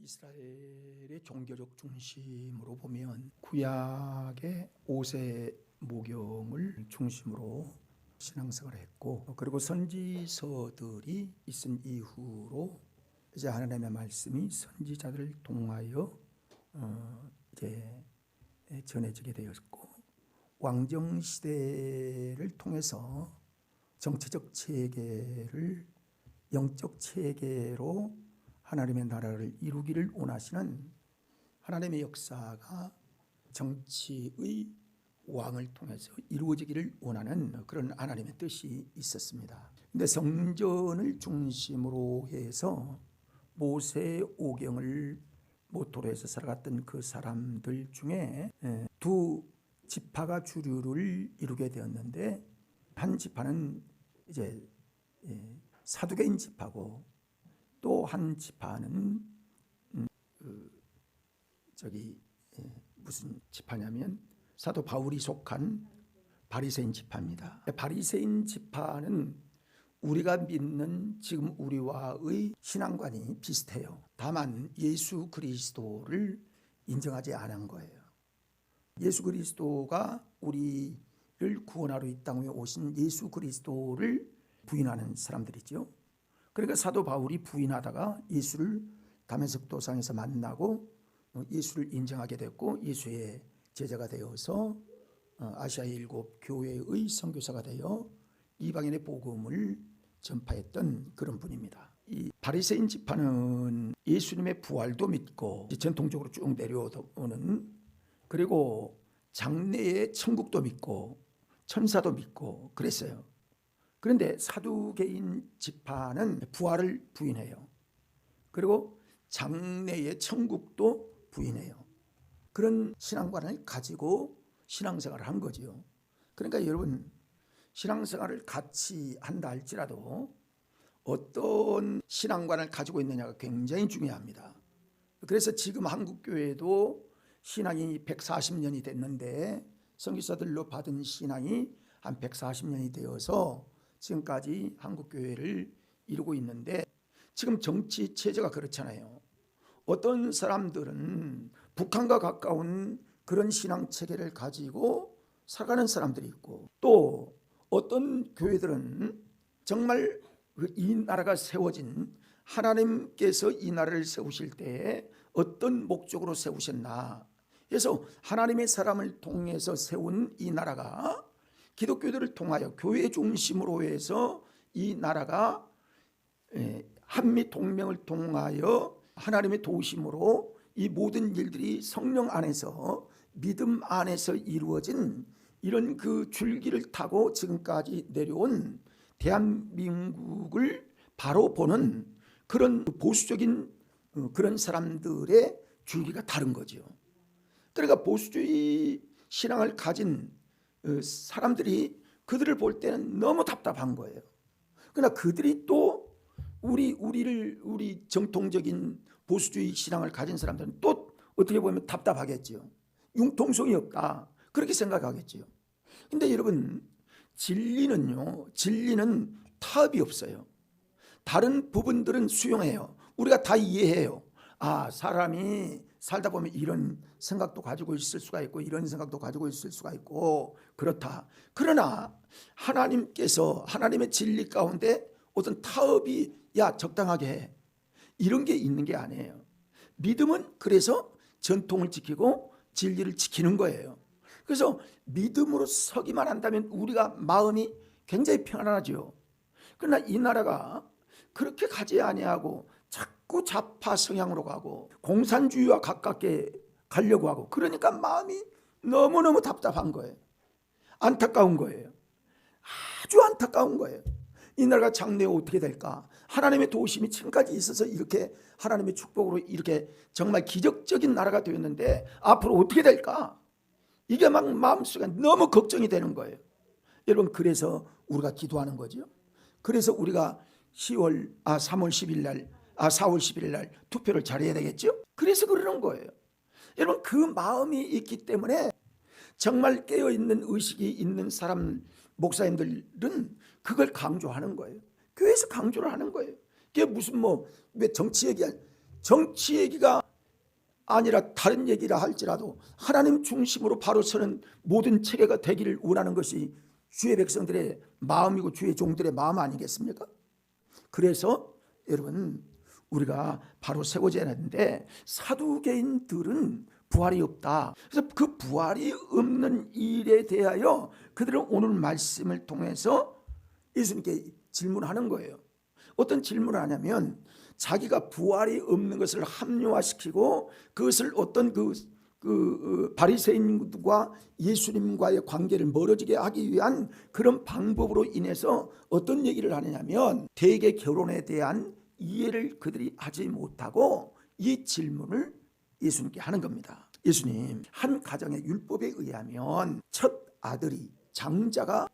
이스라엘의 종교적 중심으로 보면 구약의 5세 모경을 중심으로 신앙생활을 했고, 그리고 선지서들이 있은 이후로 이제 하나님의 말씀이 선지자들을 통하여 이제 전해지게 되었고, 왕정 시대를 통해서 정치적 체계를 영적 체계로 하나님의 나라를 이루기를 원하시는 하나님의 역사가 정치의 왕을 통해서 이루어지기를 원하는 그런 하나님의 뜻이 있었습니다. 그런데 성전을 중심으로 해서 모세 오경을 모토로 해서 살아갔던 그 사람들 중에 두 지파가 주류를 이루게 되었는데, 한 지파는 이제 사두개인 지파고, 또 한 지파는 무슨 지파냐면 사도 바울이 속한 바리새인 지파입니다. 바리새인 지파는 우리가 믿는 지금 우리와의 신앙관이 비슷해요. 다만 예수 그리스도를 인정하지 않은 거예요. 예수 그리스도가 우리를 구원하러 이 땅에 오신 예수 그리스도를 부인하는 사람들이죠. 그러니까 사도 바울이 부인하다가 예수를 다메섹 도상에서 만나고 예수를 인정하게 됐고, 예수의 제자가 되어서 아시아의 7 교회의 선교사가 되어 이방인의 복음을 전파했던 그런 분입니다. 이 바리새인 지파는 예수님의 부활도 믿고, 전통적으로 쭉 내려오는, 그리고 장래의 천국도 믿고 천사도 믿고 그랬어요. 그런데 사두개인 지파는 부활을 부인해요. 그리고 장래의 천국도 부인해요. 그런 신앙관을 가지고 신앙생활을 한 거죠. 그러니까 여러분, 신앙생활을 같이 한다 할지라도 어떤 신앙관을 가지고 있느냐가 굉장히 중요합니다. 그래서 지금 한국교회도 신앙이 140년이 됐는데, 선교사들로 받은 신앙이 한 140년이 되어서 지금까지 한국교회를 이루고 있는데, 지금 정치 체제가 그렇잖아요. 어떤 사람들은 북한과 가까운 그런 신앙 체계를 가지고 살아가는 사람들이 있고, 또 어떤 교회들은 정말 이 나라가 세워진, 하나님께서 이 나라를 세우실 때에 어떤 목적으로 세우셨나 해서 하나님의 사람을 통해서 세운 이 나라가, 기독교들을 통하여 교회 중심으로 해서 이 나라가 한미 동맹을 통하여 하나님의 도우심으로 이 모든 일들이 성령 안에서, 믿음 안에서 이루어진 이런 그 줄기를 타고 지금까지 내려온 대한민국을 바로 보는 그런 보수적인 그런 사람들의 줄기가 다른 거죠. 그러니까 보수주의 신앙을 가진 사람들이 그들을 볼 때는 너무 답답한 거예요. 그러나 그들이 또 우리 정통적인 보수주의 신앙을 가진 사람들은 또 어떻게 보면 답답하겠죠. 융통성이 없다, 그렇게 생각하겠죠. 근데 여러분, 진리는 타협이 없어요. 다른 부분들은 수용해요. 우리가 다 이해해요. 사람이 살다 보면 이런 생각도 가지고 있을 수가 있고, 이런 생각도 가지고 있을 수가 있고, 그렇다. 그러나 하나님께서 하나님의 진리 가운데 어떤 타협이, 야 적당하게 해, 이런 게 있는 게 아니에요. 믿음은 그래서 전통을 지키고 진리를 지키는 거예요. 그래서 믿음으로 서기만 한다면 우리가 마음이 굉장히 편안하죠. 그러나 이 나라가 그렇게 가지 아니하고 자꾸 좌파 성향으로 가고 공산주의와 가깝게 가려고 하고, 그러니까 마음이 너무너무 답답한 거예요. 안타까운 거예요. 아주 안타까운 거예요. 이 나라가 장래에 어떻게 될까? 하나님의 도우심이 지금까지 있어서 이렇게 하나님의 축복으로 이렇게 정말 기적적인 나라가 되었는데 앞으로 어떻게 될까? 이게 막 마음속에 너무 걱정이 되는 거예요. 여러분, 그래서 우리가 기도하는 거죠. 그래서 우리가 4월 10일 날 투표를 잘해야 되겠죠. 그래서 그러는 거예요. 여러분, 그 마음이 있기 때문에 정말 깨어있는 의식이 있는 사람, 목사님들은 그걸 강조하는 거예요. 교회에서 강조를 하는 거예요. 그게 무슨 왜 정치 얘기야. 정치 얘기가 아니라 다른 얘기라 할지라도 하나님 중심으로 바로 서는 모든 체계가 되기를 원하는 것이 주의 백성들의 마음이고 주의 종들의 마음 아니겠습니까? 그래서 여러분, 우리가 바로 세워져야 하는데 사두개인들은 부활이 없다. 그래서 그 부활이 없는 일에 대하여 그들은 오늘 말씀을 통해서 예수님께 질문하는 거예요. 어떤 질문을 하냐면 자기가 부활이 없는 것을 합리화시키고 그것을 어떤 바리새인과 예수님과의 관계를 멀어지게 하기 위한 그런 방법으로 인해서 어떤 얘기를 하느냐면 대개 결혼에 대한 이해를 그들이 하지 못하고 이 질문을 예수님께 하는 겁니다. 예수님, 한 가정의 율법에 의하면 첫 아들이 장자가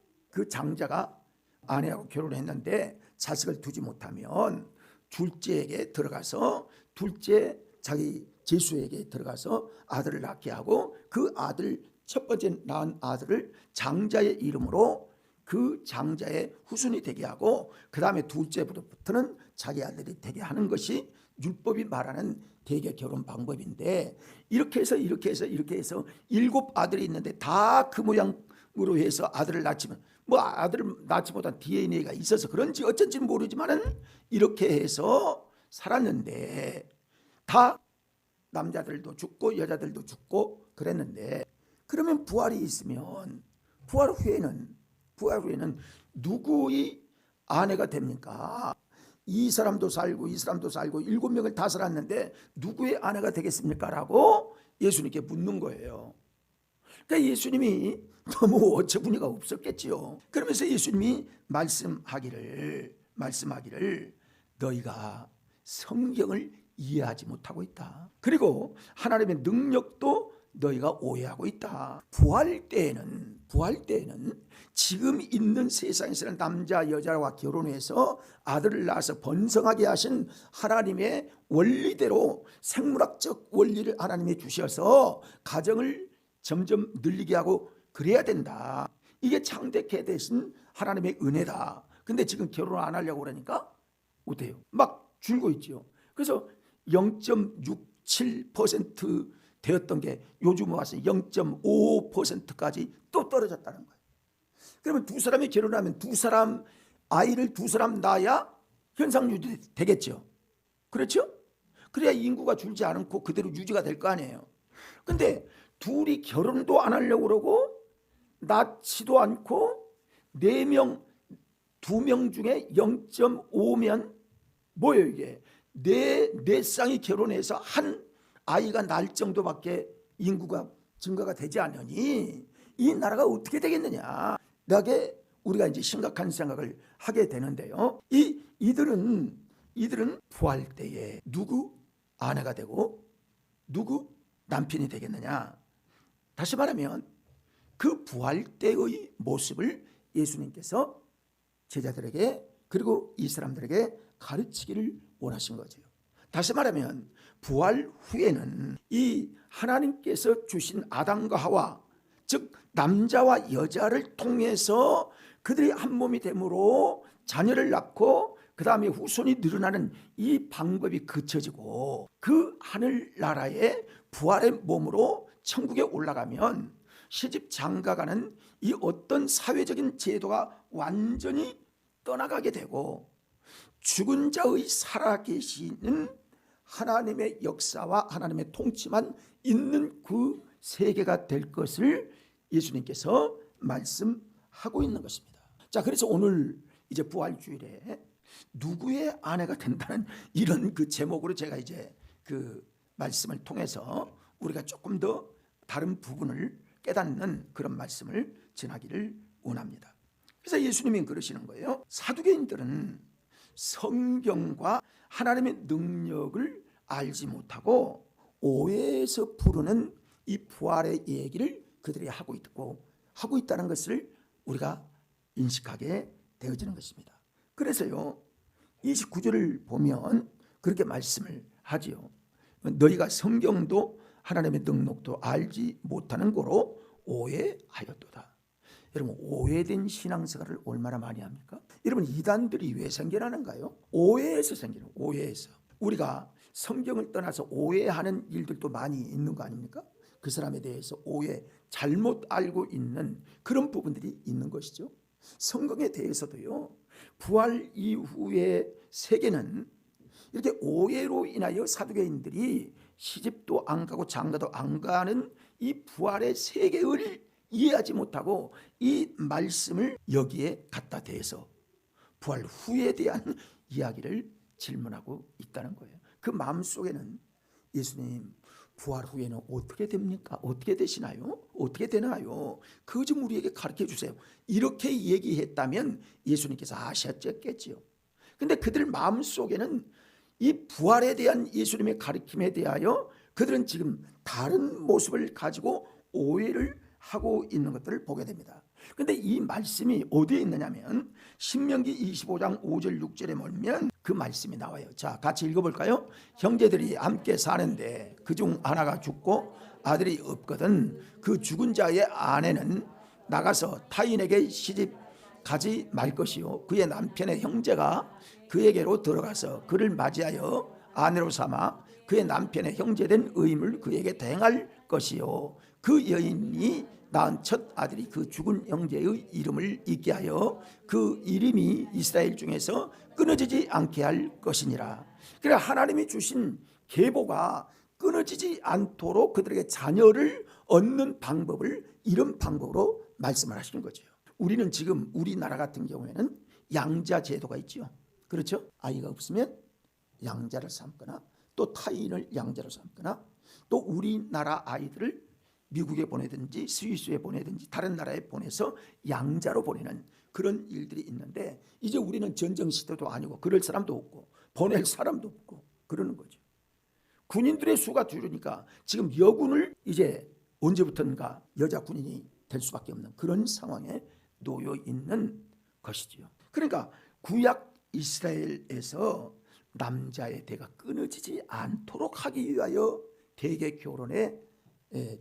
아내하고 결혼했는데 자식을 두지 못하면 둘째에게 들어가서 둘째 자기 제수에게 들어가서 아들을 낳게 하고 그 아들 첫 번째 낳은 아들을 장자의 이름으로 그 장자의 후손이 되게 하고 그 다음에 둘째부터는 자기 아들이 되게 하는 것이 율법이 말하는 대개 결혼 방법인데 이렇게 해서 7 아들이 있는데 다 그 모양으로 해서 아들을 낳지만 아들을 낳지 못한 DNA가 있어서 그런지 어쩐지 모르지만은 이렇게 해서 살았는데 다 남자들도 죽고 여자들도 죽고 그랬는데 그러면 부활이 있으면 부활 후에는 누구의 아내가 됩니까? 이 사람도 살고 7명을 다 살았는데 누구의 아내가 되겠습니까? 라고 예수님께 묻는 거예요. 그러니까 예수님이 너무 어처구니가 없었겠지요. 그러면서 예수님이 말씀하기를 너희가 성경을 이해하지 못하고 있다. 그리고 하나님의 능력도 너희가 오해하고 있다. 부활 때에는 지금 있는 세상에서는 남자 여자와 결혼해서 아들을 낳아서 번성하게 하신 하나님의 원리대로 생물학적 원리를 하나님이 주셔서 가정을 점점 늘리게 하고 그래야 된다. 이게 창대케 되신 하나님의 은혜다. 근데 지금 결혼 안 하려고 그러니까 어때요? 막 줄고 있죠. 그래서 0.67% 되었던 게 요즘 와서 0.55%까지 또 떨어졌다는 거예요. 그러면 두 사람이 결혼하면 아이를 두 사람 낳아야 현상 유지 되겠죠. 그렇죠? 그래야 인구가 줄지 않고 그대로 유지가 될 거 아니에요. 근데 둘이 결혼도 안 하려고 그러고 낳지도 않고 4명, 2명 중에 0.5면 뭐예요 이게? 네 쌍이 결혼해서 한 아이가 날 정도밖에 인구가 증가가 되지 않으니 이 나라가 어떻게 되겠느냐? 나게 우리가 이제 심각한 생각을 하게 되는데요. 이들은 부활 때에 누구 아내가 되고 누구 남편이 되겠느냐? 다시 말하면 그 부활 때의 모습을 예수님께서 제자들에게 그리고 이 사람들에게 가르치기를 원하신 거죠. 다시 말하면 부활 후에는 이 하나님께서 주신 아담과 하와 즉 남자와 여자를 통해서 그들이 한 몸이 됨으로 자녀를 낳고 그 다음에 후손이 늘어나는 이 방법이 그쳐지고 그 하늘나라의 부활의 몸으로 천국에 올라가면 시집 장가가는 이 어떤 사회적인 제도가 완전히 떠나가게 되고 죽은 자의 살아계시는 하나님의 역사와 하나님의 통치만 있는 그 세계가 될 것을 예수님께서 말씀하고 있는 것입니다. 자, 그래서 오늘 이제 부활주일에 누구의 아내가 된다는 이런 그 제목으로 제가 이제 그 말씀을 통해서 우리가 조금 더 다른 부분을 깨닫는 그런 말씀을 전하기를 원합니다. 그래서 예수님이 그러시는 거예요. 사두개인들은 성경과 하나님의 능력을 알지 못하고 오해해서 부르는 이 부활의 얘기를 그들이 하고 있다는 것을 우리가 인식하게 되어지는 것입니다. 그래서요 29절을 보면 그렇게 말씀을 하지요. 너희가 성경도 하나님의 능력도 알지 못하는 거로 오해하였도다. 여러분, 오해된 신앙생활을 얼마나 많이 합니까? 여러분, 이단들이 왜 생겨나는가요? 오해에서 생기는, 오해에서. 우리가 성경을 떠나서 오해하는 일들도 많이 있는 거 아닙니까? 그 사람에 대해서 오해, 잘못 알고 있는 그런 부분들이 있는 것이죠. 성경에 대해서도요, 부활 이후의 세계는 이렇게 오해로 인하여 사두개인들이 시집도 안 가고 장가도 안 가는 이 부활의 세계를 이해하지 못하고 이 말씀을 여기에 갖다 대서 부활 후에 대한 이야기를 질문하고 있다는 거예요. 그 마음속에는 예수님 부활 후에는 어떻게 됩니까? 어떻게 되시나요? 어떻게 되나요? 그거 좀 우리에게 가르쳐 주세요. 이렇게 얘기했다면 예수님께서 아셨겠지요. 근데 그들 마음속에는 이 부활에 대한 예수님의 가르침에 대하여 그들은 지금 다른 모습을 가지고 오해를 하고 있는 것들을 보게 됩니다. 그런데 이 말씀이 어디에 있느냐면 신명기 25장 5절 6절에 보면 그 말씀이 나와요. 자, 같이 읽어볼까요? 형제들이 함께 사는데 그중 하나가 죽고 아들이 없거든 그 죽은 자의 아내는 나가서 타인에게 시집 가지 말 것이요 그의 남편의 형제가 그에게로 들어가서 그를 맞이하여 아내로 삼아 그의 남편의 형제된 의무를 그에게 대행할 것이요 그 여인이 낳은 첫 아들이 그 죽은 형제의 이름을 잊게 하여 그 이름이 이스라엘 중에서 끊어지지 않게 할 것이니라. 그러니까 하나님이 주신 계보가 끊어지지 않도록 그들에게 자녀를 얻는 방법을 이런 방법으로 말씀을 하시는 거죠. 우리는 지금 우리나라 같은 경우에는 양자 제도가 있죠. 그렇죠? 아이가 없으면 양자를 삼거나 또 타인을 양자로 삼거나 또 우리나라 아이들을 미국에 보내든지 스위스에 보내든지 다른 나라에 보내서 양자로 보내는 그런 일들이 있는데 이제 우리는 전쟁시대도 아니고 그럴 사람도 없고 보낼 사람도 없고 그러는 거죠. 군인들의 수가 줄으니까 지금 여군을 이제 언제부턴가 여자 군인이 될 수밖에 없는 그런 상황에 놓여 있는 것이지요. 그러니까 구약 이스라엘에서 남자의 대가 끊어지지 않도록 하기 위하여 대개 결혼의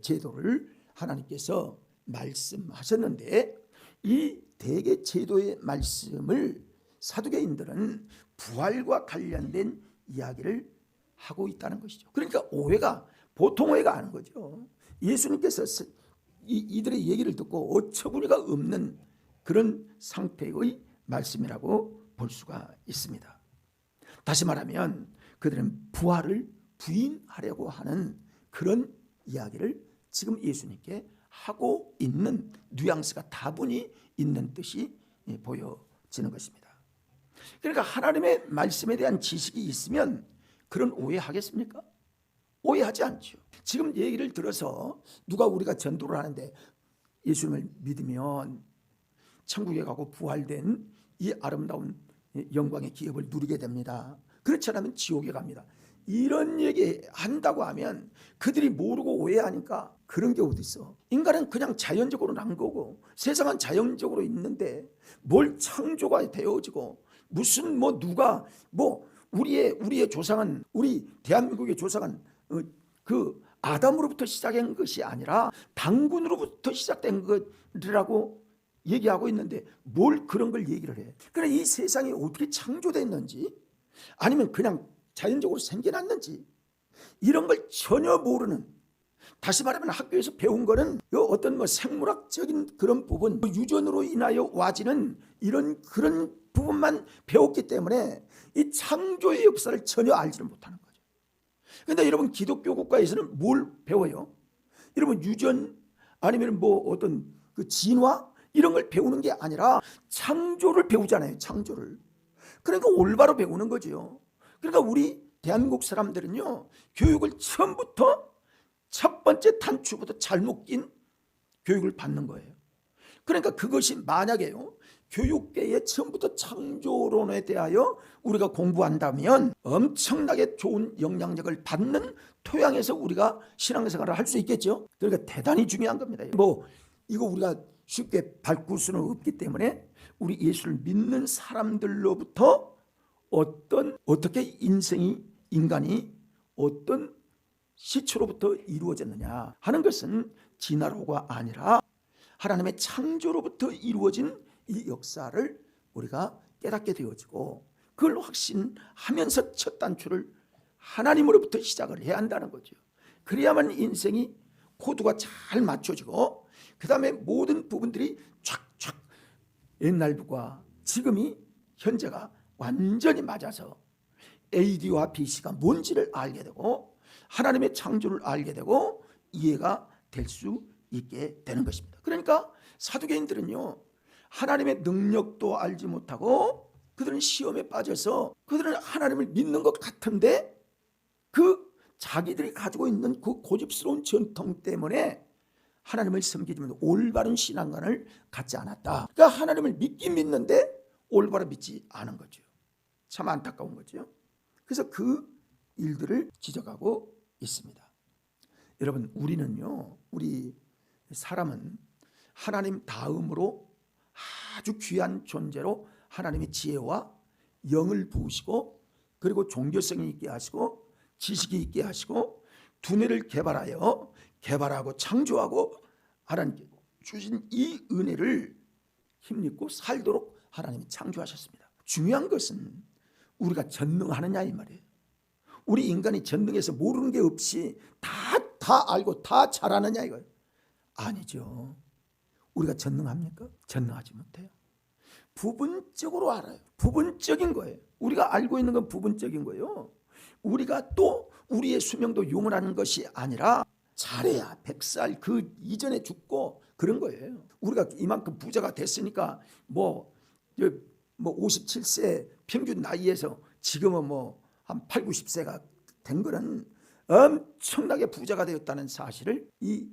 제도를 하나님께서 말씀하셨는데 이 대개 제도의 말씀을 사두개인들은 부활과 관련된 이야기를 하고 있다는 것이죠. 그러니까 오해가 보통 오해가 아닌 거죠. 예수님께서 이들의 얘기를 듣고 어처구니가 없는 그런 상태의 말씀이라고 볼 수가 있습니다. 다시 말하면 그들은 부활을 부인하려고 하는 그런 이야기를 지금 예수님께 하고 있는 뉘앙스가 다분히 있는 뜻이 보여지는 것입니다. 그러니까 하나님의 말씀에 대한 지식이 있으면 그런 오해하겠습니까? 오해하지 않죠. 지금 얘기를 들어서 누가 우리가 전도를 하는데 예수님을 믿으면 천국에 가고 부활된 이 아름다운 영광의 기업을 누리게 됩니다. 그렇지 않으면 지옥에 갑니다. 이런 얘기 한다고 하면 그들이 모르고 오해하니까 그런 게 어디 있어. 인간은 그냥 자연적으로 난 거고 세상은 자연적으로 있는데 뭘 창조가 되어지고 무슨 뭐 누가 뭐 우리의 조상은 우리 대한민국의 조상은 그 아담으로부터 시작한 것이 아니라 당군으로부터 시작된 것이라고 얘기하고 있는데 뭘 그런 걸 얘기를 해. 그래 이 세상이 어떻게 창조됐는지 아니면 그냥 자연적으로 생겨났는지 이런 걸 전혀 모르는, 다시 말하면 학교에서 배운 거는 어떤 뭐 생물학적인 그런 부분, 유전으로 인하여 와지는 그런 부분만 배웠기 때문에 이 창조의 역사를 전혀 알지를 못하는 거죠. 그런데 여러분 기독교 국가에서는 뭘 배워요? 여러분 유전 아니면 뭐 어떤 그 진화 이런 걸 배우는 게 아니라 창조를 배우잖아요. 창조를. 그러니까 올바로 배우는 거죠. 그러니까 우리 대한민국 사람들은요 교육을 처음부터 첫 번째 단추부터 잘못 낀 교육을 받는 거예요. 그러니까 그것이 만약에요 교육계의 처음부터 창조론에 대하여 우리가 공부한다면 엄청나게 좋은 영향력을 받는 토양에서 우리가 신앙생활을 할 수 있겠죠. 그러니까 대단히 중요한 겁니다. 뭐 이거 우리가 쉽게 바꿀 수는 없기 때문에 우리 예수를 믿는 사람들로부터 어떻게 인간이 어떤 시초로부터 이루어졌느냐 하는 것은 진화로가 아니라 하나님의 창조로부터 이루어진 이 역사를 우리가 깨닫게 되어지고 그걸 확신하면서 첫 단추를 하나님으로부터 시작을 해야 한다는 거죠. 그래야만 인생이 코드가 잘 맞춰지고 그 다음에 모든 부분들이 촥촥 옛날과 지금이 현재가 완전히 맞아서 AD와 BC가 뭔지를 알게 되고 하나님의 창조를 알게 되고 이해가 될 수 있게 되는 것입니다. 그러니까 사두개인들은요, 하나님의 능력도 알지 못하고 그들은 시험에 빠져서 그들은 하나님을 믿는 것 같은데 그 자기들이 가지고 있는 그 고집스러운 전통 때문에 하나님을 섬기지만 올바른 신앙관을 갖지 않았다. 그러니까 하나님을 믿긴 믿는데 올바로 믿지 않은 거죠. 참 안타까운 거죠. 그래서 그 일들을 지적하고 있습니다. 여러분, 우리 사람은 하나님 다음으로 아주 귀한 존재로 하나님의 지혜와 영을 부으시고 그리고 종교성이 있게 하시고 지식이 있게 하시고 두뇌를 개발하고 창조하고 하나님께 주신 이 은혜를 힘입고 살도록 하나님이 창조하셨습니다. 중요한 것은 우리가 전능하느냐 이 말이에요. 우리 인간이 전능해서 모르는 게 없이 다 알고 다 잘하느냐 이거예요. 아니죠. 우리가 전능합니까? 전능하지 못해요. 부분적으로 알아요. 부분적인 거예요. 우리가 알고 있는 건 부분적인 거예요. 우리가 또 우리의 수명도 영원한 것이 아니라 잘해야 100살 그 이전에 죽고 그런 거예요. 우리가 이만큼 부자가 됐으니까 뭐 57세 평균 나이에서 지금은 한 8, 90세가 된 거는 엄청나게 부자가 되었다는 사실을 이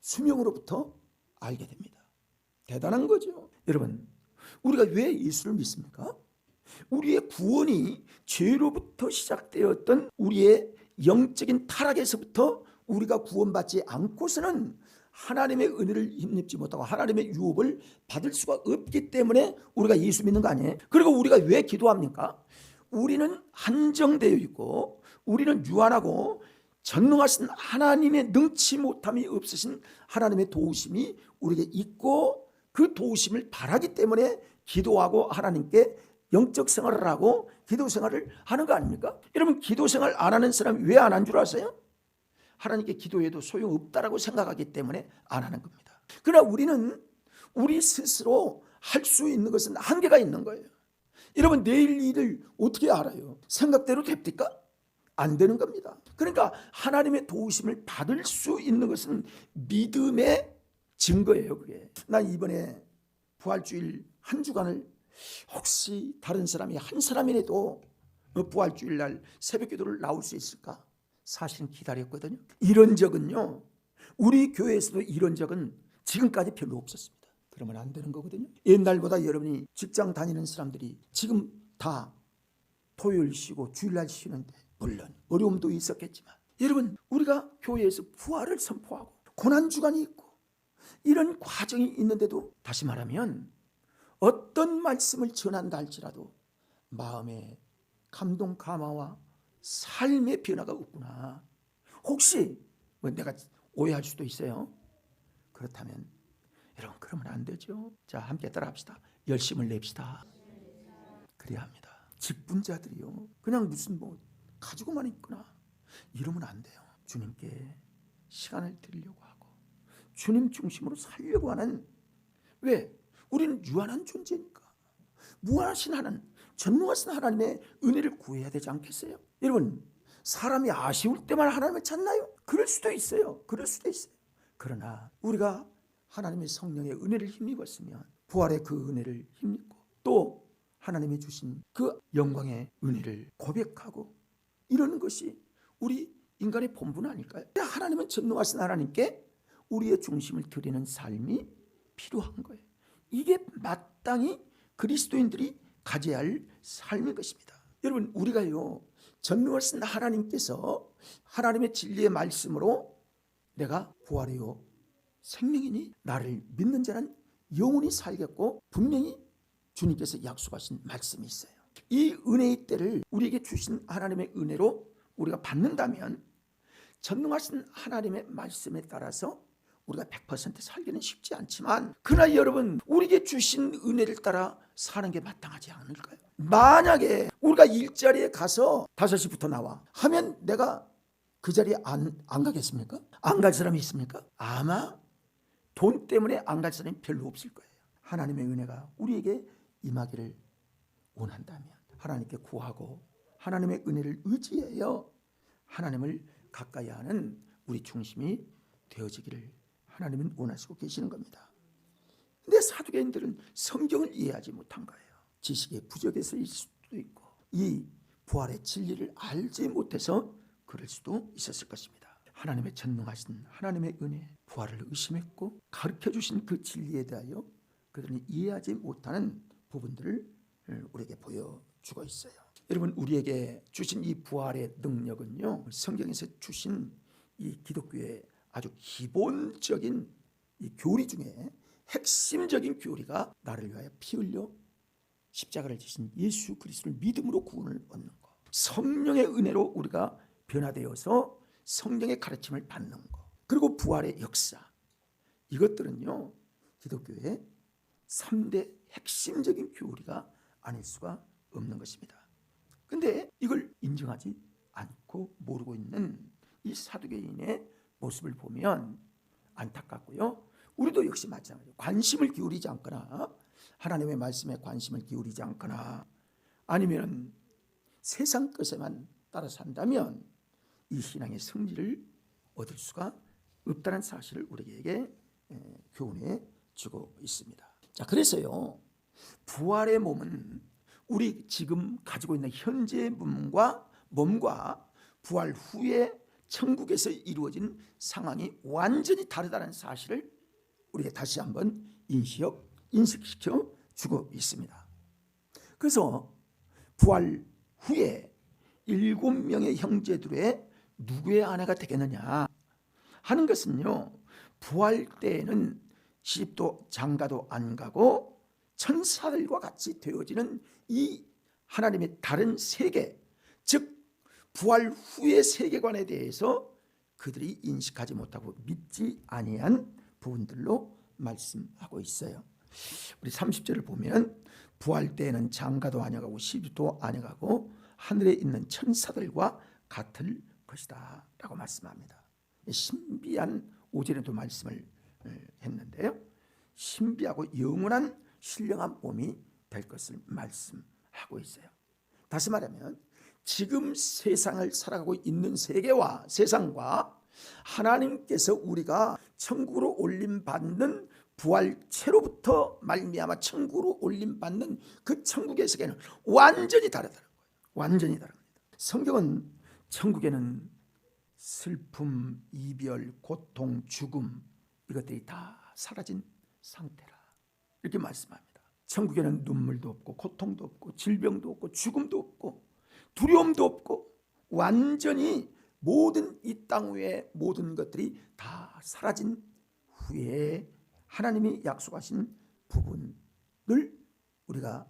수명으로부터 알게 됩니다. 대단한 거죠. 여러분, 우리가 왜 예수를 믿습니까? 우리의 구원이 죄로부터 시작되었던 우리의 영적인 타락에서부터 우리가 구원받지 않고서는 하나님의 은혜를 힘입지 못하고 하나님의 유업을 받을 수가 없기 때문에 우리가 예수 믿는 거 아니에요? 그리고 우리가 왜 기도합니까? 우리는 한정되어 있고 우리는 유한하고 전능하신 하나님의 능치 못함이 없으신 하나님의 도우심이 우리에게 있고 그 도우심을 바라기 때문에 기도하고 하나님께 영적 생활을 하고 기도 생활을 하는 거 아닙니까? 여러분, 기도 생활 안 하는 사람이 왜 안 한 줄 아세요? 하나님께 기도해도 소용없다라고 생각하기 때문에 안 하는 겁니다. 그러나 우리는 우리 스스로 할 수 있는 것은 한계가 있는 거예요. 여러분, 내일 일을 어떻게 알아요? 생각대로 됩니까? 안 되는 겁니다. 그러니까 하나님의 도우심을 받을 수 있는 것은 믿음의 증거예요. 그게. 난 이번에 부활주일 한 주간을 혹시 다른 사람이 한 사람이라도 부활주일 날 새벽 기도를 나올 수 있을까? 사실은 기다렸거든요. 이런 적은요, 우리 교회에서도 이런 적은 지금까지 별로 없었습니다. 그러면 안 되는 거거든요. 옛날보다 여러분이 직장 다니는 사람들이 지금 다 토요일 쉬고 주일날 쉬는데 물론 어려움도 있었겠지만 여러분, 우리가 교회에서 부활을 선포하고 고난주간이 있고 이런 과정이 있는데도 다시 말하면 어떤 말씀을 전한다 할지라도 마음에 감동 감화와 삶의 변화가 없구나. 혹시 내가 오해할 수도 있어요. 그렇다면 여러분, 그러면 안 되죠. 자, 함께 따라합시다. 열심을 냅시다. 그래야 합니다. 직분자들이요, 그냥 무슨 가지고만 있거나 이러면 안 돼요. 주님께 시간을 드리려고 하고 주님 중심으로 살려고 하는, 왜? 우리는 유한한 존재니까 무한하신 하나님, 전능하신 하나님의 은혜를 구해야 되지 않겠어요? 여러분, 사람이 아쉬울 때만 하나님을 찾나요? 그럴 수도 있어요. 그러나 우리가 하나님의 성령의 은혜를 힘입었으면 부활의 그 은혜를 힘입고 또 하나님이 주신 그 영광의 은혜를 고백하고 이러는 것이 우리 인간의 본분 아닐까요? 하나님은 전능하신 하나님께 우리의 중심을 드리는 삶이 필요한 거예요. 이게 마땅히 그리스도인들이 가져야 할 삶인 것입니다. 여러분, 우리가요, 전능하신 하나님께서 하나님의 진리의 말씀으로 내가 부활이요 생명이니 나를 믿는 자는 영원히 살겠고 분명히 주님께서 약속하신 말씀이 있어요. 이 은혜의 때를 우리에게 주신 하나님의 은혜로 우리가 받는다면 전능하신 하나님의 말씀에 따라서 우리가 100% 살기는 쉽지 않지만 그러나 여러분, 우리에게 주신 은혜를 따라 사는 게 마땅하지 않을까요? 만약에 우리가 일자리에 가서 5시부터 나와 하면 내가 그 자리에 안 가겠습니까? 안 갈 사람이 있습니까? 아마 돈 때문에 안 갈 사람이 별로 없을 거예요. 하나님의 은혜가 우리에게 임하기를 원한다면 하나님께 구하고 하나님의 은혜를 의지하여 하나님을 가까이 하는 우리 중심이 되어지기를 하나님은 원하시고 계시는 겁니다. 근데 사두개인들은 성경을 이해하지 못한 거예요. 지식의 부족에서일 수도 있고 이 부활의 진리를 알지 못해서 그럴 수도 있었을 것입니다. 하나님의 전능하신 하나님의 은혜, 부활을 의심했고 가르쳐주신 그 진리에 대하여 그들은 이해하지 못하는 부분들을 우리에게 보여주고 있어요. 여러분, 우리에게 주신 이 부활의 능력은요, 성경에서 주신 이 기독교의 아주 기본적인 이 교리 중에 핵심적인 교리가 나를 위하여 피 흘려 십자가를 지신 예수 그리스도를 믿음으로 구원을 얻는 것, 성령의 은혜로 우리가 변화되어서 성령의 가르침을 받는 것, 그리고 부활의 역사, 이것들은요 기독교의 3대 핵심적인 교리가 아닐 수가 없는 것입니다. 그런데 이걸 인정하지 않고 모르고 있는 이 사두개인의 모습을 보면 안타깝고요, 우리도 역시 마찬가지예요. 관심을 기울이지 않거나 하나님의 말씀에 관심을 기울이지 않거나 아니면 세상 것에만 따라 산다면 이 신앙의 승리를 얻을 수가 없다는 사실을 우리에게 교훈해 주고 있습니다. 자, 그래서요, 부활의 몸은 우리 지금 가지고 있는 현재의 몸과 부활 후에 천국에서 이루어진 상황이 완전히 다르다는 사실을 우리에게 다시 한번 인식시켜 주고 있습니다. 그래서 부활 후에 7명의 형제들의 누구의 아내가 되겠느냐 하는 것은요, 부활 때에는 시집도 장가도 안 가고 천사들과 같이 되어지는 이 하나님의 다른 세계, 즉 부활 후의 세계관에 대해서 그들이 인식하지 못하고 믿지 아니한 부분들로 말씀하고 있어요. 우리 30절을 보면 부활 때에는 장가도 아니가고 시집도 아니가고 하늘에 있는 천사들과 같을 것이다 라고 말씀합니다. 신비한 5절에도 말씀을 했는데요, 신비하고 영원한 신령한 몸이 될 것을 말씀하고 있어요. 다시 말하면 지금 세상을 살아가고 있는 세계와 세상과 하나님께서 우리가 천국으로 올림받는 부활체로부터 말미암아 천국으로 올림받는 그 천국의 세계는 완전히 다르다는 거예요. 완전히 다릅니다. 성경은 천국에는 슬픔, 이별, 고통, 죽음, 이것들이 다 사라진 상태라 이렇게 말씀합니다. 천국에는 눈물도 없고 고통도 없고 질병도 없고 죽음도 없고 두려움도 없고 완전히 모든 이 땅 위의 모든 것들이 다 사라진 후에 하나님이 약속하신 부분을 우리가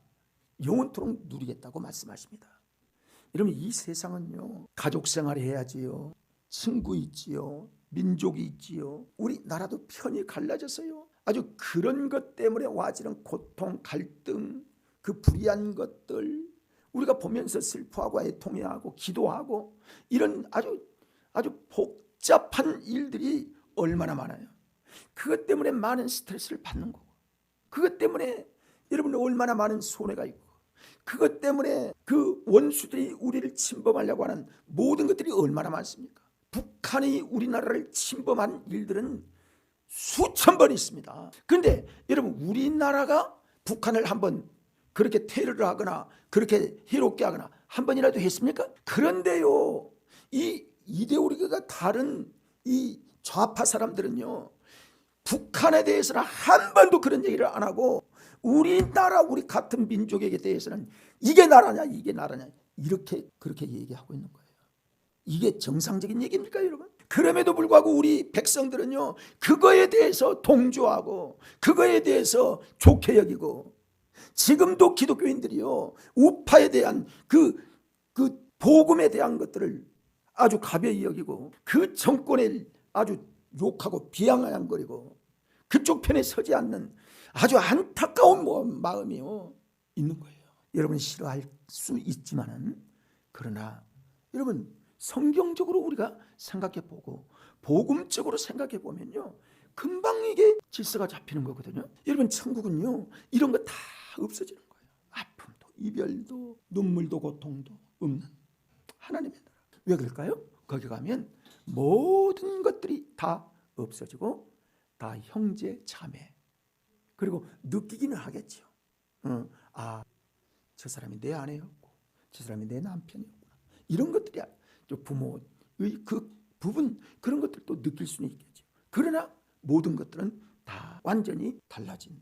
영원토록 누리겠다고 말씀하십니다. 여러분, 이 세상은요, 가족 생활을 해야지요, 친구 있지요, 민족이 있지요, 우리 나라도 편이 갈라져서요, 아주 그런 것 때문에 와지는 고통, 갈등, 그 불의한 것들 우리가 보면서 슬퍼하고 애통해하고 기도하고 이런 아주 복잡한 일들이 얼마나 많아요. 그것 때문에 많은 스트레스를 받는 거고, 그것 때문에 여러분 얼마나 많은 손해가 있고, 그것 때문에 그 원수들이 우리를 침범하려고 하는 모든 것들이 얼마나 많습니까? 북한이 우리나라를 침범한 일들은 수천 번 있습니다. 그런데 여러분, 우리나라가 북한을 한번 그렇게 테러를 하거나 그렇게 해롭게 하거나 한 번이라도 했습니까? 그런데요, 이 이데올로기가 다른 이 좌파 사람들은요, 북한에 대해서는 한 번도 그런 얘기를 안 하고 우리나라 우리 같은 민족에게 대해서는 이게 나라냐 이게 나라냐 이렇게 그렇게 얘기하고 있는 거예요. 이게 정상적인 얘기입니까, 여러분? 그럼에도 불구하고 우리 백성들은요, 그거에 대해서 동조하고 그거에 대해서 좋게 여기고, 지금도 기독교인들이요, 우파에 대한 그 복음에 대한 것들을 아주 가벼이 여기고 그 정권을 아주 욕하고 비아냥거리고 그쪽 편에 서지 않는 아주 안타까운 마음이요. 있는 거예요. 여러분 싫어할 수 있지만은 그러나 여러분 성경적으로 우리가 생각해 보고 복음적으로 생각해 보면요, 금방 이게 질서가 잡히는 거거든요. 여러분 천국은요 이런 거 다 없어지는 거예요. 아픔도 이별도 눈물도 고통도 없는 하나님의 나라. 왜 그럴까요? 거기 가면 모든 것들이 다 없어지고 다 형제 자매, 그리고 느끼기는 하겠죠. 저 사람이 내 아내였고 저 사람이 내 남편이었구나, 이런 것들이 부모의 그 부분, 그런 것들도 느낄 수는 있겠죠. 그러나 모든 것들은 다 완전히 달라진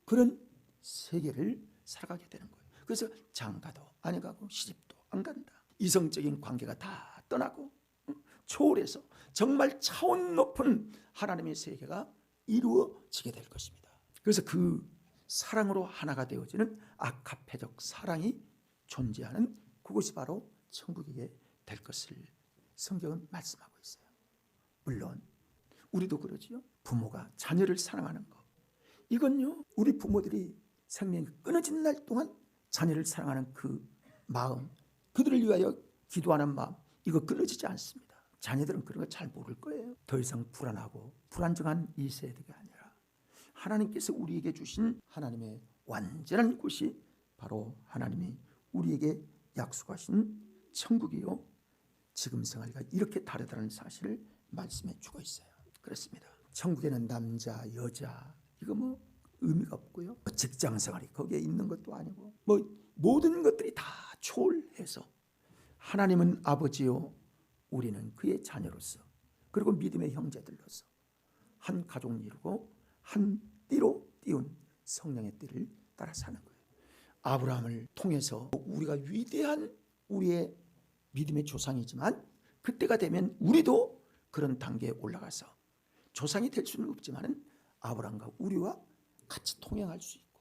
그런 세계를 살아가게 되는 거예요. 그래서 장가도 안 가고 시집도 안 간다. 이성적인 관계가 다 떠나고 초월해서 정말 차원 높은 하나님의 세계가 이루어지게 될 것입니다. 그래서 그 사랑으로 하나가 되어지는 아카페적 사랑이 존재하는 그곳이 바로 천국이게 될 것을 성경은 말씀하고 있어요. 물론 우리도 그러지요. 부모가 자녀를 사랑하는 것, 이건요 우리 부모들이 생명이 끊어진 날 동안 자녀를 사랑하는 그 마음, 그들을 위하여 기도하는 마음, 이거 끊어지지 않습니다. 자녀들은 그런 거 잘 모를 거예요. 더 이상 불안하고 불안정한 이 세대가 아니라 하나님께서 우리에게 주신 하나님의 완전한 곳이 바로 하나님이 우리에게 약속하신 천국이요, 지금 생활과 이렇게 다르다는 사실을 말씀해 주고 있어요. 그렇습니다. 천국에는 남자 여자 이거 뭐 의미가 없고요, 직장 생활이 거기에 있는 것도 아니고 모든 것들이 다 초월해서 하나님은 아버지요 우리는 그의 자녀로서, 그리고 믿음의 형제들로서 한 가족 이루고 한 띠로 띄운 성령의 띠를 따라 사는 거예요. 아브라함을 통해서 우리가 위대한 우리의 믿음의 조상이지만 그때가 되면 우리도 그런 단계에 올라가서 조상이 될 수는 없지만 아브라함과 우리와 같이 통행할 수 있고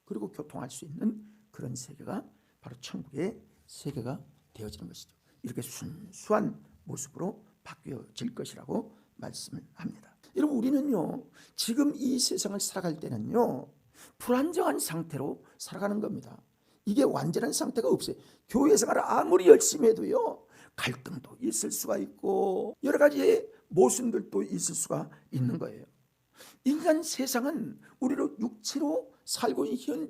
그리고 교통할 수 있는 그런 세계가 바로 천국의 세계가 되어지는 것이죠. 이렇게 순수한 모습으로 바뀌어질 것이라고 말씀을 합니다. 여러분 우리는요 지금 이 세상을 살아갈 때는요 불안정한 상태로 살아가는 겁니다. 이게 완전한 상태가 없어요. 교회 생활을 아무리 열심히 해도요 갈등도 있을 수가 있고 여러 가지의 모순들도 있을 수가 있는 거예요. 인간 세상은 우리로 육체로 살고 있는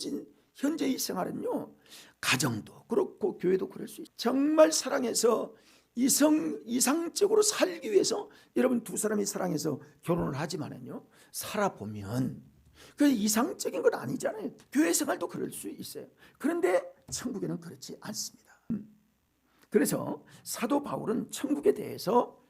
현재의 생활은요 가정도 그렇고 교회도 그럴 수 있어요. 정말 사랑해서 이상적으로 살기 위해서 여러분 두 사람이 사랑해서 결혼을 하지만은요 살아보면 그 이상적인 건 아니잖아요. 교회 생활도 그럴 수 있어요. 그런데 천국에는 그렇지 않습니다. 그래서 사도 바울은 천국에 대해서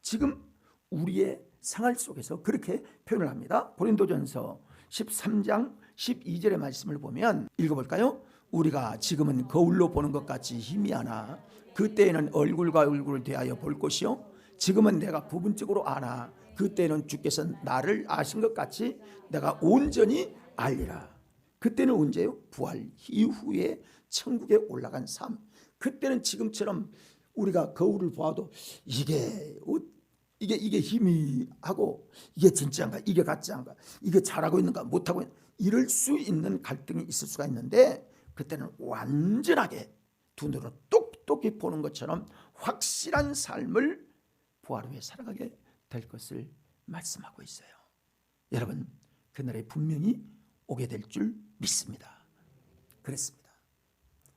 지금 우리의 생활 속에서 그렇게 표현을 합니다. 고린도전서 13장 12절의 말씀을 보면 읽어볼까요? 우리가 지금은 거울로 보는 것 같이 희미하나 그때에는 얼굴과 얼굴을 대하여 볼 것이요 지금은 내가 부분적으로 아나 그때는 주께서 나를 아신 것 같이 내가 온전히 알리라. 그때는 언제요? 부활 이후에 천국에 올라간 삶. 그때는 지금처럼 우리가 거울을 보아도 이게 희미하고 이게 진짜인가 이게 가짜인가 이게 잘하고 있는가 못하고 있는가 이럴 수 있는 갈등이 있을 수가 있는데 그때는 완전하게 두 눈으로 똑똑히 보는 것처럼 확실한 삶을 부활 후에 살아가게 될 것을 말씀하고 있어요. 여러분 그날에 분명히 오게 될 줄 믿습니다. 그렇습니다.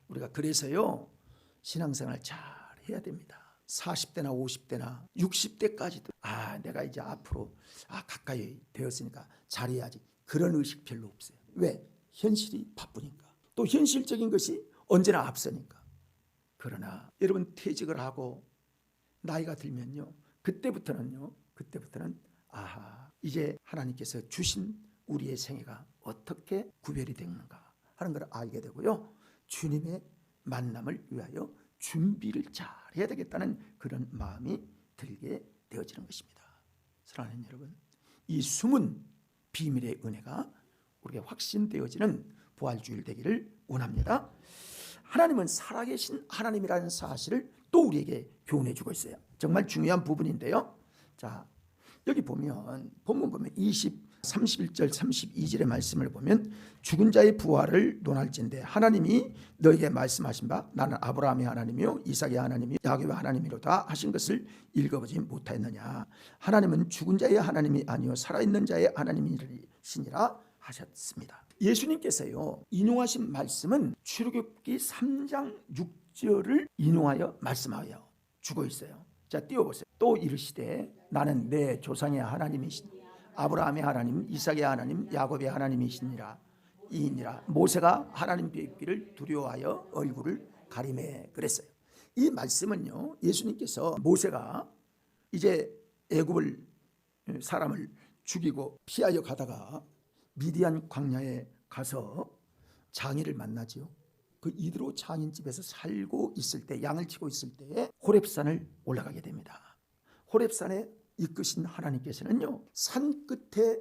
우리가 그래서요 신앙생활 잘 해야 됩니다. 40대나 50대나 60대까지도 내가 이제 앞으로 가까이 되었으니까 잘해야지 그런 의식 별로 없어요. 왜? 현실이 바쁘니까. 또 현실적인 것이 언제나 앞서니까. 그러나 여러분 퇴직을 하고 나이가 들면요 그때부터는 이제 하나님께서 주신 우리의 생애가 어떻게 구별이 되는가 하는 걸 알게 되고요 주님의 만남을 위하여 준비를 잘 해야 되겠다는 그런 마음이 들게 되어지는 것입니다. 사랑하는 여러분, 이 숨은 비밀의 은혜가 우리에게 확신되어지는 부활주일 되기를 원합니다. 하나님은 살아계신 하나님이라는 사실을 또 우리에게 교훈해 주고 있어요. 정말 중요한 부분인데요. 자, 여기 보면 본문 보면 31절 32절의 말씀을 보면 죽은 자의 부활을 논할진대 하나님이 너에게 말씀하신 바 나는 아브라함의 하나님이요 이삭의 하나님이요 야곱의 하나님이로다 하신 것을 읽어보지 못하였느냐. 하나님은 죽은 자의 하나님이 아니요 살아있는 자의 하나님이시니라 하셨습니다. 예수님께서요 인용하신 말씀은 출애굽기 3장 6절을 인용하여 말씀하여 주고 있어요. 자, 띄워보세요. 또 이르시되 나는 내 조상의 하나님이시니 아브라함의 하나님 이삭의 하나님 야곱의 하나님이시니라 이니라. 모세가 하나님 뵙기를 두려워하여 얼굴을 가리매 그랬어요. 이 말씀은요 예수님께서 모세가 이제 애굽을 사람을 죽이고 피하여 가다가 미디안 광야에 가서 장인을 만나지요. 그 이드로 장인 집에서 살고 있을 때 양을 치고 있을 때 호렙산을 올라가게 됩니다. 호렙산에 이끄신 하나님께서는요 산 끝에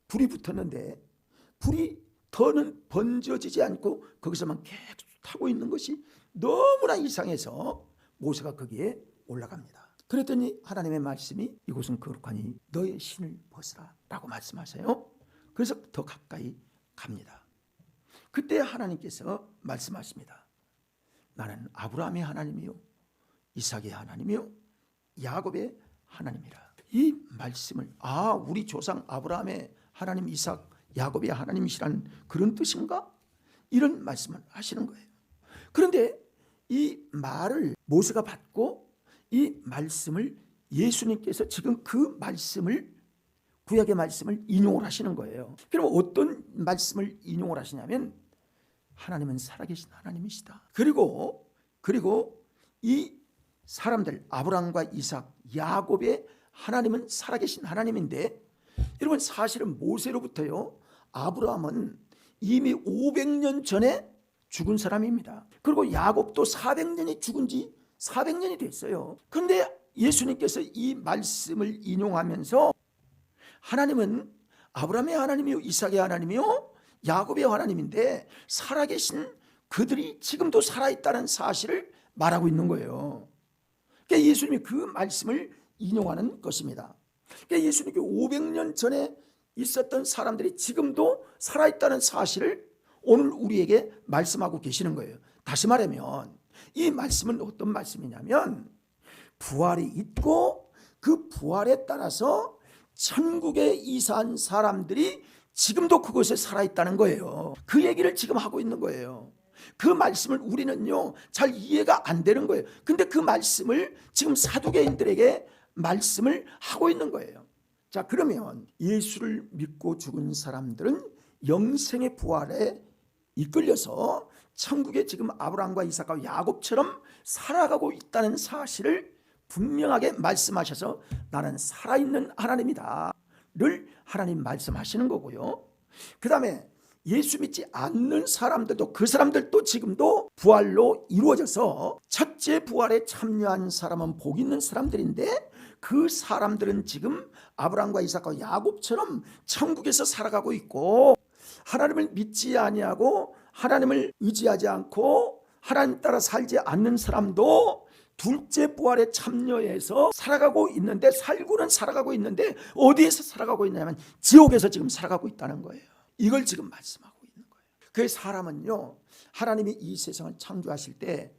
불이 붙었는데 불이 더는 번져지지 않고 거기서만 계속 타고 있는 것이 너무나 이상해서 모세가 거기에 올라갑니다. 그랬더니 하나님의 말씀이 이곳은 거룩하니 너의 신을 벗으라 라고 말씀하세요. 그래서 더 가까이 갑니다. 그때 하나님께서 말씀하십니다. 나는 아브라함의 하나님이요 이삭의 하나님이요 야곱의 하나님이라. 이 말씀을 우리 조상 아브라함의 하나님 이삭 야곱의 하나님이시라는 그런 뜻인가? 이런 말씀을 하시는 거예요. 그런데 이 말을 모세가 받고 이 말씀을 예수님께서 지금 그 말씀을 구약의 말씀을 인용을 하시는 거예요. 그럼 어떤 말씀을 인용을 하시냐면 하나님은 살아계신 하나님이시다. 그리고 이 사람들 아브라함과 이삭 야곱의 하나님은 살아계신 하나님인데 여러분 사실은 모세로부터요 아브라함은 이미 500년 전에 죽은 사람입니다. 그리고 야곱도 400년이 죽은 지 400년이 됐어요. 그런데 예수님께서 이 말씀을 인용하면서 하나님은 아브라함의 하나님이요 이삭의 하나님이요 야곱의 하나님인데 살아계신 그들이 지금도 살아있다는 사실을 말하고 있는 거예요. 그러니까 예수님이 그 말씀을 인용하는 것입니다. 그러니까 예수님께 500년 전에 있었던 사람들이 지금도 살아있다는 사실을 오늘 우리에게 말씀하고 계시는 거예요. 다시 말하면 이 말씀은 어떤 말씀이냐면 부활이 있고 그 부활에 따라서 천국에 이사한 사람들이 지금도 그곳에 살아있다는 거예요. 그 얘기를 지금 하고 있는 거예요. 그 말씀을 우리는요 잘 이해가 안 되는 거예요. 근데 그 말씀을 지금 사두개인들에게 말씀을 하고 있는 거예요. 자, 그러면 예수를 믿고 죽은 사람들은 영생의 부활에 이끌려서 천국에 지금 아브라함과 이삭과 야곱처럼 살아가고 있다는 사실을 분명하게 말씀하셔서 나는 살아있는 하나님이다 를 하나님 말씀하시는 거고요. 그 다음에 예수 믿지 않는 사람들도 그 사람들도 지금도 부활로 이루어져서 첫째 부활에 참여한 사람은 복 있는 사람들인데 그 사람들은 지금 아브라함과 이삭과 야곱처럼 천국에서 살아가고 있고 하나님을 믿지 아니하고 하나님을 의지하지 않고 하나님 따라 살지 않는 사람도 둘째 부활에 참여해서 살아가고 있는데 살고는 살아가고 있는데 어디에서 살아가고 있냐면 지옥에서 지금 살아가고 있다는 거예요. 이걸 지금 말씀하고 있는 거예요. 그 사람은요 하나님이 이 세상을 창조하실 때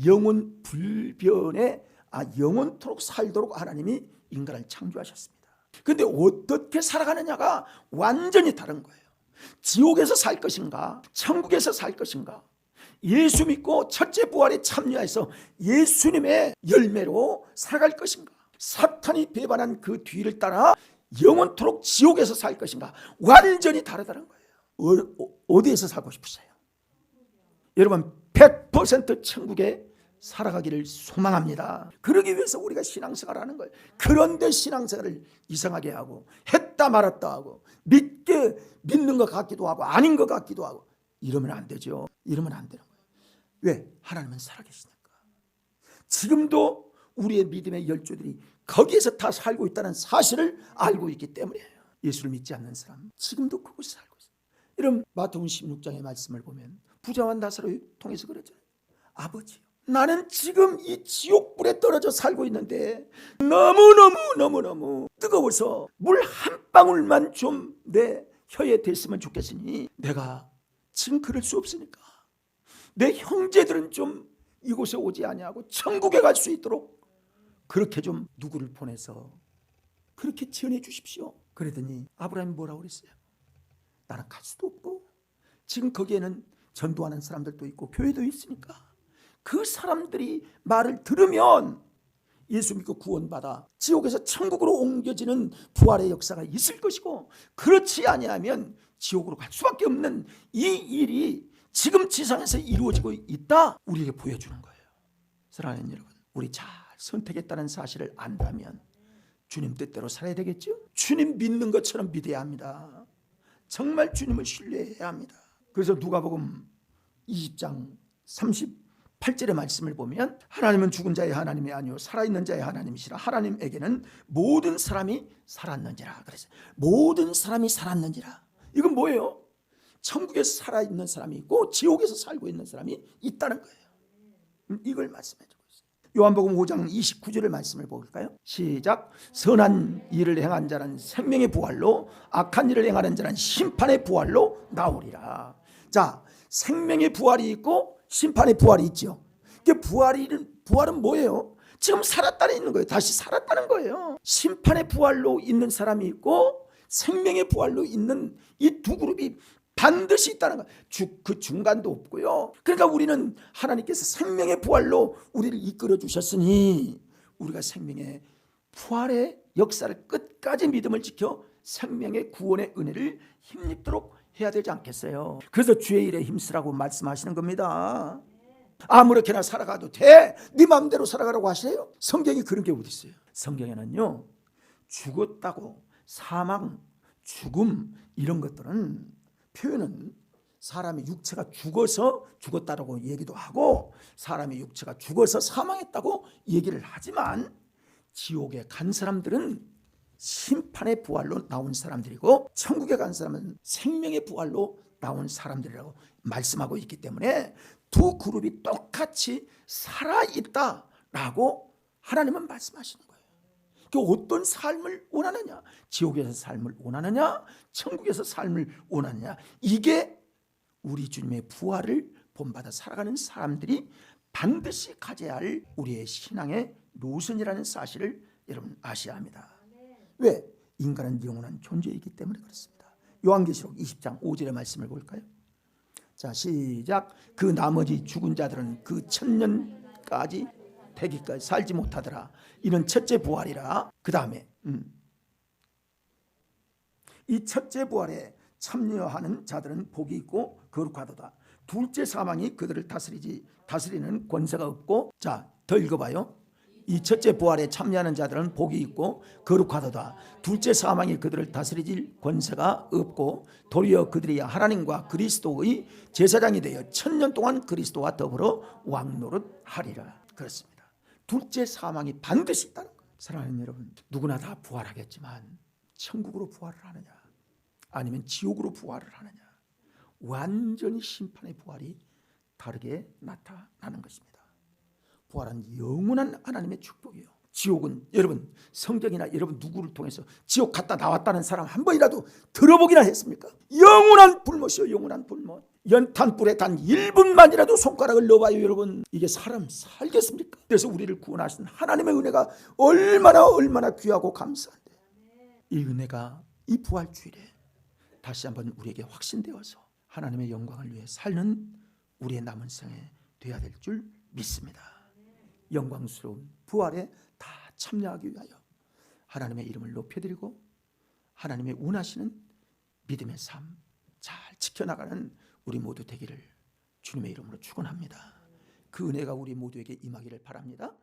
영원 불변에 영원토록 살도록 하나님이 인간을 창조하셨습니다. 그런데 어떻게 살아가느냐가 완전히 다른 거예요. 지옥에서 살 것인가 천국에서 살 것인가. 예수 믿고 첫째 부활에 참여해서 예수님의 열매로 살아갈 것인가 사탄이 배반한 그 뒤를 따라 영원토록 지옥에서 살 것인가 완전히 다르다는 거예요. 어디에서 살고 싶으세요? 여러분 100% 천국에 살아가기를 소망합니다. 그러기 위해서 우리가 신앙생활을 하는 거예요. 그런데 신앙생활을 이상하게 하고 했다 말았다 하고 믿는 것 같기도 하고 아닌 것 같기도 하고 이러면 안 되죠. 이러면 안 되는 거예요. 왜? 하나님은 살아계시니까. 지금도 우리의 믿음의 열조들이 거기에서 다 살고 있다는 사실을 알고 있기 때문이에요. 예수를 믿지 않는 사람 지금도 그곳에 살고 있어요. 여러분 마태복음 16장의 말씀을 보면 부자와 나사로를 통해서 그랬잖아요. 아버지요 나는 지금 이 지옥불에 떨어져 살고 있는데 너무너무 뜨거워서 물 한 방울만 좀 내 혀에 댔으면 좋겠으니 내가 지금 그럴 수 없으니까 내 형제들은 좀 이곳에 오지 아니하고 천국에 갈 수 있도록 그렇게 좀 누구를 보내서 그렇게 지원해 주십시오. 그러더니 아브라함이 뭐라고 그랬어요? 나는 갈 수도 없고 지금 거기에는 전도하는 사람들도 있고 교회도 있으니까 그 사람들이 말을 들으면 예수 믿고 구원받아 지옥에서 천국으로 옮겨지는 부활의 역사가 있을 것이고, 그렇지 아니하면 지옥으로 갈 수밖에 없는 이 일이 지금 지상에서 이루어지고 있다 우리에게 보여주는 거예요. 사랑하는 여러분, 우리 잘 선택했다는 사실을 안다면 주님 뜻대로 살아야 되겠죠. 주님 믿는 것처럼 믿어야 합니다. 정말 주님을 신뢰해야 합니다. 그래서 누가복음 20장 38절의 말씀을 보면 하나님은 죽은 자의 하나님이 아니요 살아있는 자의 하나님이시라. 하나님에게는 모든 사람이 살았는지라. 그래서 모든 사람이 살았는지라. 이건 뭐예요? 천국에서 살아있는 사람이 있고 지옥에서 살고 있는 사람이 있다는 거예요. 이걸 말씀해 주고 있어요. 요한복음 5장 29절의 말씀을 볼까요? 시작. 선한 일을 행한 자는 생명의 부활로, 악한 일을 행하는 자는 심판의 부활로 나오리라. 자, 생명의 부활이 있고 심판의 부활이 있죠. 부활은 뭐예요? 지금 살았다는 있는 거예요. 다시 살았다는 거예요. 심판의 부활로 있는 사람이 있고 생명의 부활로 있는 이 두 그룹이 반드시 있다는 거예요. 그 중간도 없고요. 그러니까 우리는 하나님께서 생명의 부활로 우리를 이끌어 주셨으니 우리가 생명의 부활의 역사를 끝까지 믿음을 지켜 생명의 구원의 은혜를 힘입도록 해야 되지 않겠어요? 그래서 주의 일에 힘쓰라고 말씀하시는 겁니다. 아무렇게나 살아가도 돼, 네 마음대로 살아가라고 하시래요? 성경이 그런 게 어디 있어요? 성경에는요, 죽었다고 사망, 죽음 이런 것들은 표현은 사람의 육체가 죽어서 죽었다라고 얘기도 하고 사람의 육체가 죽어서 사망했다고 얘기를 하지만 지옥에 간 사람들은 심판의 부활로 나온 사람들이고 천국에 간 사람은 생명의 부활로 나온 사람들이라고 말씀하고 있기 때문에 두 그룹이 똑같이 살아있다라고 하나님은 말씀하시는 거예요. 그 어떤 삶을 원하느냐, 지옥에서 삶을 원하느냐, 천국에서 삶을 원하느냐, 이게 우리 주님의 부활을 본받아 살아가는 사람들이 반드시 가져야 할 우리의 신앙의 노선이라는 사실을 여러분 아셔야 합니다. 왜? 인간은 영원한 존재이기 때문에 그렇습니다. 요한계시록 20장 5절의 말씀을 볼까요? 자, 시작. 그 나머지 죽은 자들은 그 천년까지 되기까지 살지 못하더라. 이는 첫째 부활이라. 그 다음에 이 첫째 부활에 참여하는 자들은 복이 있고 거룩하도다. 둘째 사망이 그들을 다스리는 권세가 없고, 자, 더 읽어봐요. 이 첫째 부활에 참여하는 자들은 복이 있고 거룩하도다. 둘째 사망이 그들을 다스릴 권세가 없고 도리어 그들이 하나님과 그리스도의 제사장이 되어 천년 동안 그리스도와 더불어 왕노릇하리라. 그렇습니다. 둘째 사망이 반드시 있다는 거예요. 사랑하는 여러분, 누구나 다 부활하겠지만 천국으로 부활을 하느냐 아니면 지옥으로 부활을 하느냐, 완전히 심판의 부활이 다르게 나타나는 것입니다. 부활은 영원한 하나님의 축복이에요. 지옥은 여러분 성경이나 여러분 누구를 통해서 지옥 갔다 나왔다는 사람 한 번이라도 들어보기나 했습니까? 영원한 불못이요, 영원한 불못. 연탄불에 단 1분만이라도 손가락을 넣어봐요. 여러분, 이게 사람 살겠습니까? 그래서 우리를 구원하신 하나님의 은혜가 얼마나 귀하고 감사한데, 이 은혜가 이 부활주일에 다시 한번 우리에게 확신되어서 하나님의 영광을 위해 사는 우리의 남은 생에 되어야 될 줄 믿습니다. 영광스러운 부활에 다 참여하기 위하여 하나님의 이름을 높여드리고 하나님의 원하시는 믿음의 삶 잘 지켜나가는 우리 모두 되기를 주님의 이름으로 축원합니다. 그 은혜가 우리 모두에게 임하기를 바랍니다.